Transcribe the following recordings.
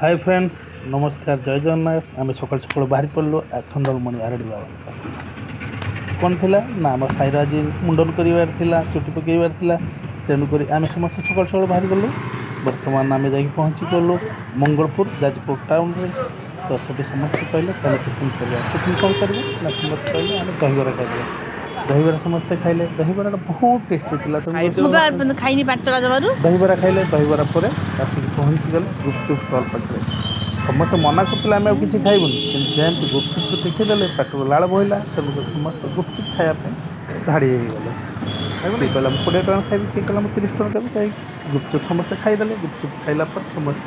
hi friends नमस्कार जय जगन्नाथ आम सकाल सकाल बाहरी पड़लु आखंडलमणि आरडी बाबा कौन थी ना आम साईर आज मुंडन कर चुटी पकड़ तेणुक आम समस्त सकाल सकाल बाहरी गलु बर्तमान आम जा पहुँची गलु मंगलपुर जाजपुर टाउन रे तो से समस्त कहले कौन टिफिन कर टिफिन कौन करेंगे ना समस्त कहले आम दहीबरा खाई दहीबरा समस्ते खाइले दहीबरा बहुत टेस्टी थी दहीबरा खाइले दहीबरा पर आसिक पहुँची गले गुपचुप स्टल पाखे समस्त मना करते आम किसी खाइबुन जमी गुपचुप को देखीदे पेट लाड़ बहला तेणुक समस्त गुपचुप खायापी धाड़ी गले सी कहला 20 टଙ୍କା खाइबी सी कहला 30 टଙ୍କା भी कहीं गुपचुप समस्ते खाईदे गुपचुप खाइला समस्त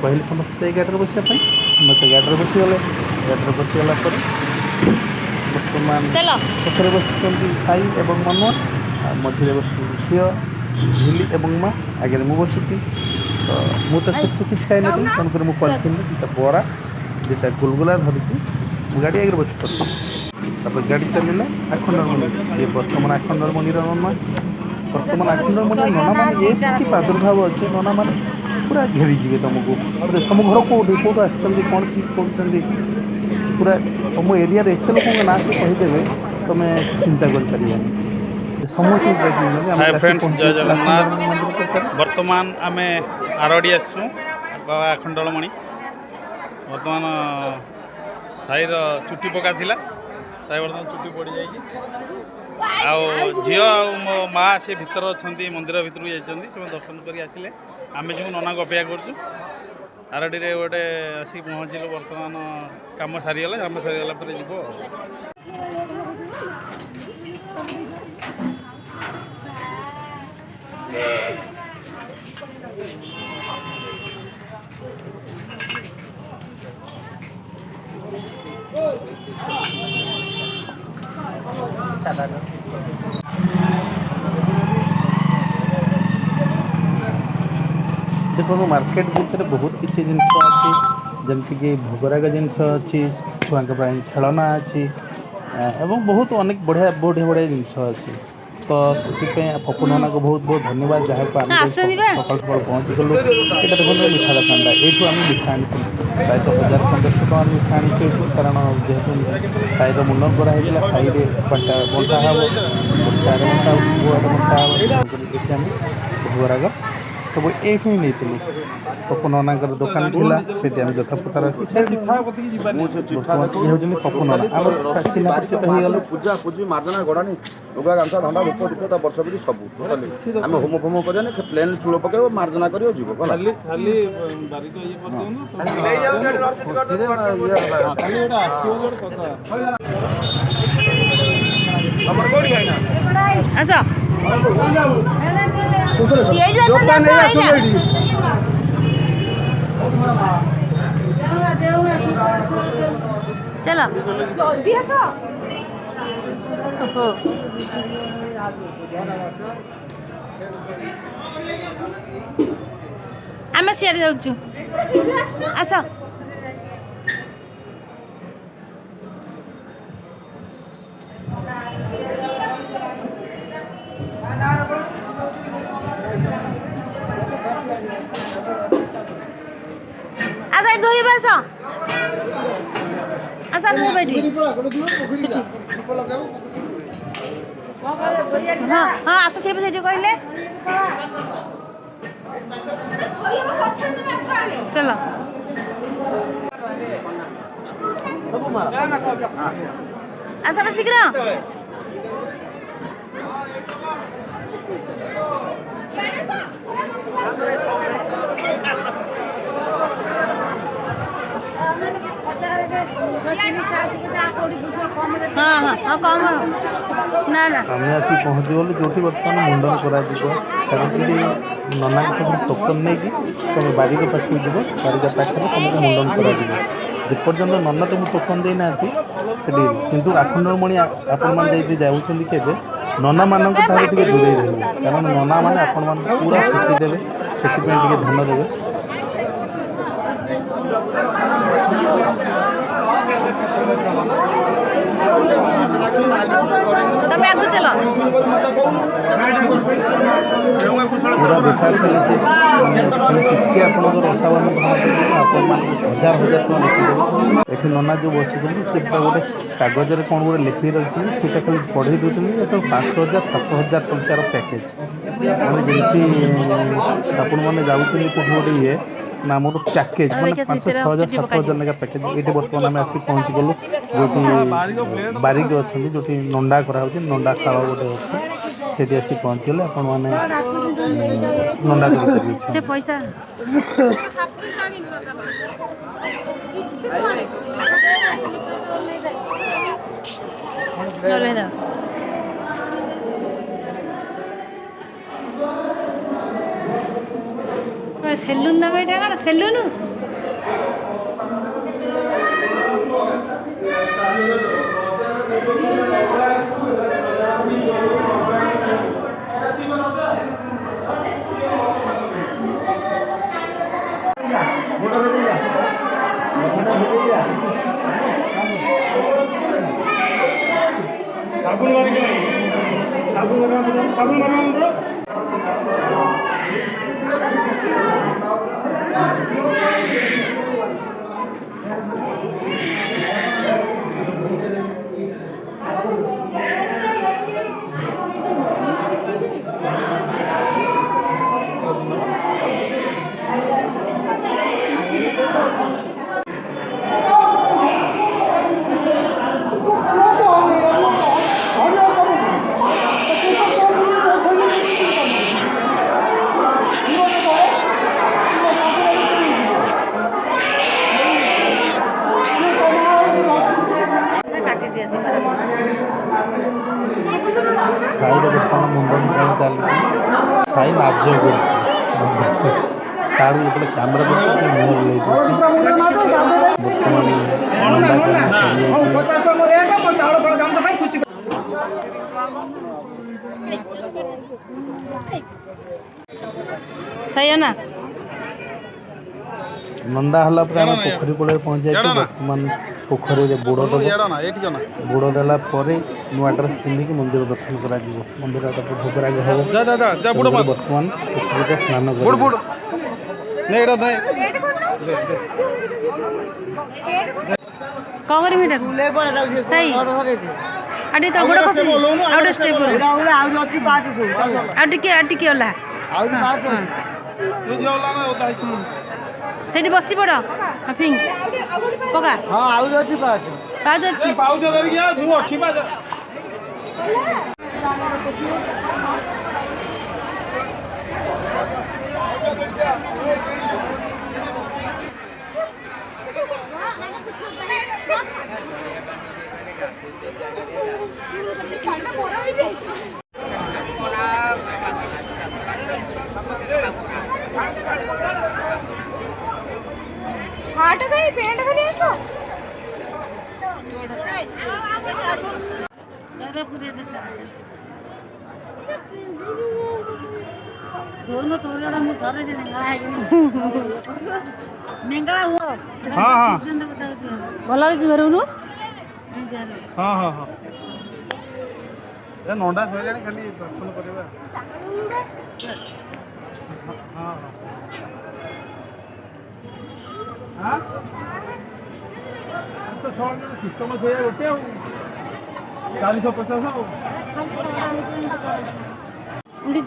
कहले समस्ते गाड़ी बसा समस्त गाड़ी बसीगले गाड़ी बसीगला बर्तमान पछरे बसी साई एवं मनुआ मझे बस झील झिली एवं माँ आगे मुझे बसी तो मुझे से किसी खाई नी तेणुक मुझे पॉलिथिन दुटा बरा दुटा गुलगुला धरिकी गाड़ी आगे बसी पड़े गाड़ी चलला आखंडलमणि ये बर्तमान आखंडलमणि नना बर्तमान आखंडलमणि नना मैंने ये प्रादुर्भाव अच्छे नना मैंने पूरा घेरीजे तुमको तुम घर कौटी कौट आस कौन कर पूरा तुम एरिया एत लोक ना से कहीदेवे तुम चिंता कर बर्तमान आम आरडी आसु बाबा आखंडलमणि बर्तमान साईर चुटी पका थिला साई बर्तमान चुटी पड़ी जाए झी मो माँ से भीतर अच्छा मंदिर भितर जाइए दर्शन कर आसिले आम जो नना को अपेक्षा करूँ आरडी रे गोटे आसिक पहुँचलु बर्तमान कम सारीगला कम सारीगला जीव देखो मार्केट भितर बहुत किसी जिन अच्छी जमीक भोगराग जिनस अच्छी छुआ खेलना अच्छी एवं बहुत अनेक बढ़िया बढ़िया बढ़िया जिनस अच्छी तो से पप्पू नना को बहुत बहुत धन्यवाद जहाँ को आम सकाल सकाल पहुँची गलु ये देखो मिठा दुकानटा यू आम मिठा आनी प्राय 1000-1500 टଙ୍କା मिठा आनी कारण जेहेतु साईर मुंडन कराई साई बंटा बंटा हे सारे बंटा बंटा हे आम भोगराग सब ये नहीं पप्पू नना दुकान थी यथा प्रकार पप्पू नना चिन्ह परिचित हो गल पूजा पूजी मार्जना गड़ानी लुगा गामछा धंदा लोक दीक्षा वर्ष भी सब टोटाली आम होम फोम कर प्लेन चूल पकड़ मार्जना कर जीव चलो जल्दी आस आम सियार जाऊँ आस धोबस आस हाँ आस से कहले चलो आस शीघ्र हाँ हाँ हाँ कम ना ना आम आसी पहुँची गलु जो बर्तमान मुंडन कर नना टोकन नहीं कि तुम बारिक पाखक जीव बारिक पाखे तुमको मुंडन करपर्यंत नना तुम टोकन देना कि आखंडलमणि आपण जाऊँच के नना मान दूरे रही कारण नना मैंने आपण मान पूरा खुशी देवे से ध्यान देवे तमे आगु चलो पूरा बेकार चली टिके आपंकर असावन आपण हजार हजार टका लिखिदेवे ये नना जो बसी से गोटे कागज कौन गोटे लिखी रही से खाली पढ़े दूसरी तो 5,000 7,000 टंकार पैकेज मैंने जमी आपण मैंने जाऊँगी कौट गोटे ये ना मोर पैकेज मैंने 5,000 6,000 7,000 लेखा पैकेज ये बर्तमान आम आसिक पहुँची गलु जो बारिक अच्छा जो नंडा कराऊँ नंडा खाल गोटे अच्छे से आसिक पहुँचीगले आपण मैंने नंडा कर पैसा सेलून ना भाई कौन सेलून साई बर्तमान मुंड निकाल चलती साई नाच कर कैमेरा देखते मुँह ले सही है ना नंदा हला आम पोखरी कूल पहुँच जाए बर्तमान पोखरी बुड़ बुड़ देला नुआ ड्रेस पिंधिक मंदिर दर्शन कर मंदिर भोगराग हम बर्तमान पोखरी स्नान कर कौन करी सही आटे तो गोड़ खस आउट स्टेप आउट ओला सेठी बसी पड़ फिंग पका हाँ आउर अछि पाछ पाँच अच्छी पाउच धरिक आ मु अछि बा हाट गई पेंट बने तो गरे पूरे देखा दोनों तोड़ना मु धरे जे नेंगला है नेंगला हो हां हां भल रे जीवरुनु हां हां हां ए नोंडा सोइलानी खाली दर्शन करबा हां हां तो छोड़ सिस्टम से होते हो 450 हो उड़ी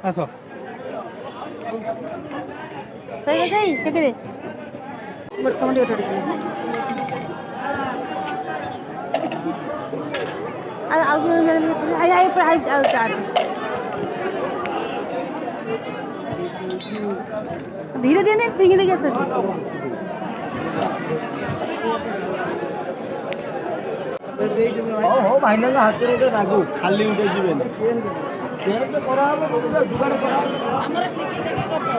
आसो सही सही के दे बट समझ उठ धीरे धीरे फिंगी देखिए सर हो भाईना हाथ रे लागू खाली उठे जीवेन ट्रेन पे करा हम जुगाड़ करा हमरा टिके टिके करतो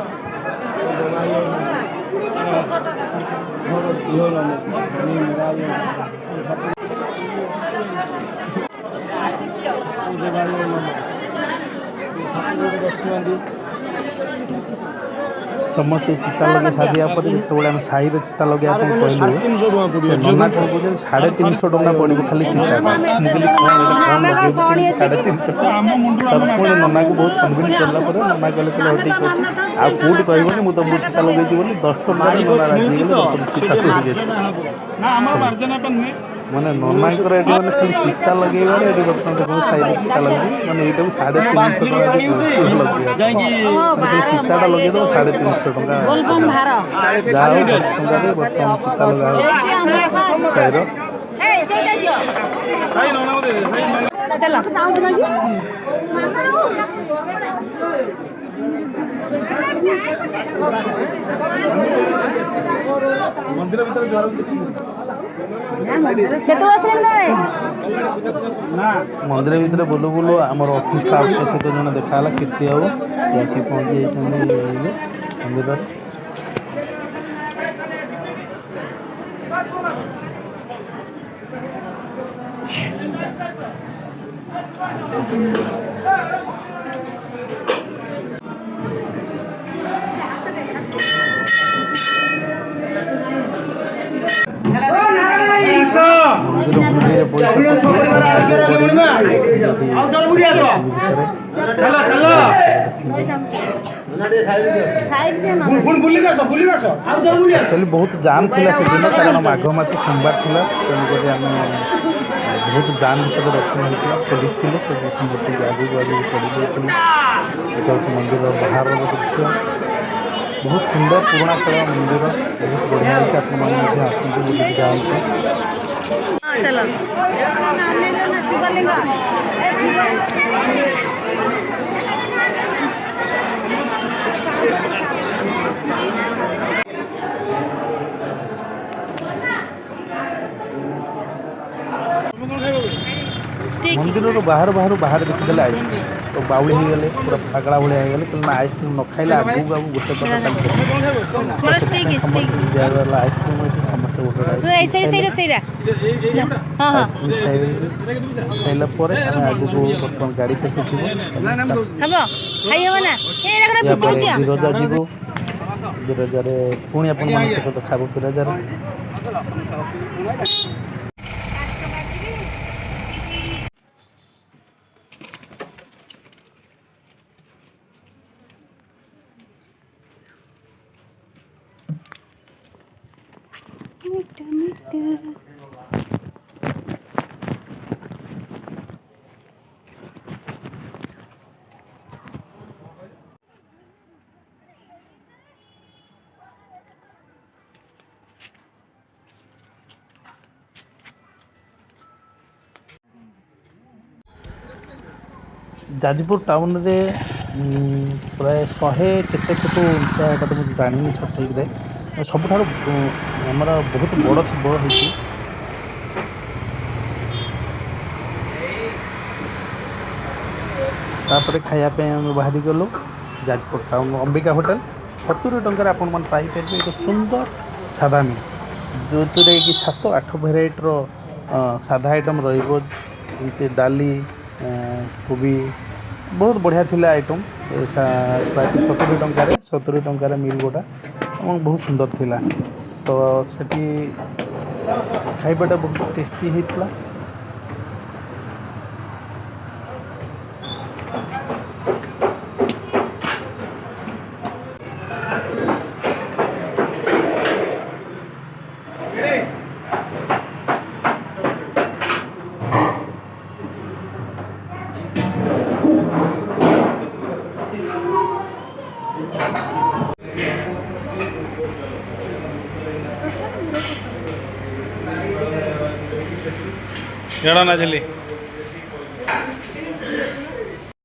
समस्ते चिता लगे सारिया पर जिते आम साई चिता लगे कहलु नना कौन कहे 350 टଙ୍କା पड़ो खाली चिता मुझे साढ़े 350 पुणी नना को बहुत कन्विन्स कलापर नना कहले ठीक अच्छे आ कौट कहबनी मुझे तो चिता लगे 10 टଙ୍କା नना राजी चिता माने ननाकर ये मैंने खाली चिता लगेबार ये बर्तमान देखो साइड चिता लगे मैंने ये 350 टଙ୍କା चिताटा लगे दो 350 टଙ୍କା जाओ 10 टଙ୍କା दे बर्तमान चिता लगा मंदिर मंदिर भितर बुलू बुलू आमर ऑफिस स्टाफ के सहित जन देखा कीर्ति बाबू सी आसी पहुँची जाइए मंदिर मंदिर एक्चुअली बहुत जाम थिला से दिन कारण माघ मास सोमवार थिला तेणुक आम बहुत जाम भर दर्शन होता से देखते से दर्शन करके आगे पड़ जाइए मंदिर बाहर दृश्य बहुत सुंदर पुराना काल मंदिर बहुत बढ़िया है आसते जाते चलो मंदिर बाहर बाहर देखीदे आइसक्रीम तो बाउली हो गले पूरा पागला भाया हो गले कहना आइसक्रीम न खाइले आगू आगू गोटे दिगला आइसक्रीम समस्त गोटे आइसक्रीम खाइला आगू बर्तमान गाड़ी पीछे बिरजा जीव बिरजार पुणी आप देखा बिरजार जाजपुर टाउन रे प्राय 100 केते फुट उंचा एटा तो मुझे जानी सठिक रे सब आमर बहुत बड़ शिव होती तापर खायापे आम बाहरी गलु जाजपुर टाउन अंबिका होटेल 70 टंकार आपण मन पाई पारे एक सुंदर सादा मील जो कि 7-8 भेराइटर सादा आइटम रही डाली कोबी बहुत बढ़िया थिला आइटम प्राय 70 टंकार मिल गोटा बहुत सुंदर थिला तो सेठी खाइबाटा बहुत टेस्टी होता ଜଣା ନା ଥିଲି